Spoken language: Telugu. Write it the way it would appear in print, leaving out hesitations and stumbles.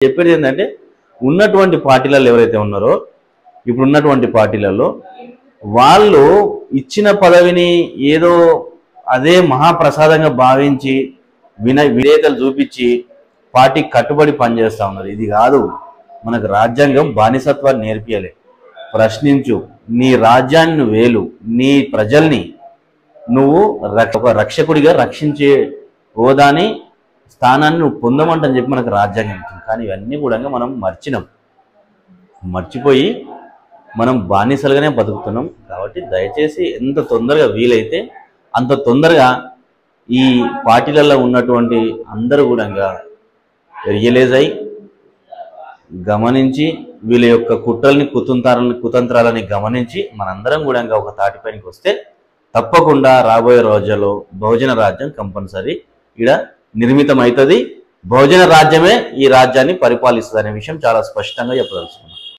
చెప్పేది ఏంటంటే ఉన్నటువంటి పార్టీలలో ఎవరైతే ఉన్నారో ఇప్పుడు ఉన్నటువంటి పార్టీలలో వాళ్ళు ఇచ్చిన పదవిని ఏదో అదే మహాప్రసాదంగా భావించి విధేయతలు చూపించి పార్టీకి కట్టుబడి పనిచేస్తూ ఉన్నారు. ఇది కాదు, మనకు రాజ్యాంగం బానిసత్వాన్ని నేర్పియలే. ప్రశ్నించు, నీ రాజ్యాన్ని వేలు, నీ ప్రజల్ని నువ్వు ఒక రక్షకుడిగా రక్షించే హోదాని స్థానాన్ని నువ్వు పొందమంటని చెప్పి మనకు రాజ్యాంగం ఇచ్చింది. కానీ ఇవన్నీ కూడా మనం మర్చిపోయి మనం బానిసలుగానే బతుకుతున్నాం. కాబట్టి దయచేసి ఎంత తొందరగా వీలైతే అంత తొందరగా ఈ పార్టీలలో ఉన్నటువంటి అందరూ కూడా రియలైజ్ అయ్యి గమనించి వీళ్ళ యొక్క కుట్రల్ని కుతంత్రాలని గమనించి మనందరం కూడా ఒక తాటిపైనకి వస్తే తప్పకుండా రాబోయే రోజుల్లో బహుజన రాజ్యం కంపల్సరీ ఇక్కడ నిర్మితం అవుతుంది. బహుజన రాజ్యమే ఈ రాజ్యాన్ని పరిపాలిస్తుంది అనే విషయం చాలా స్పష్టంగా చెప్పదలుచుకున్నాను.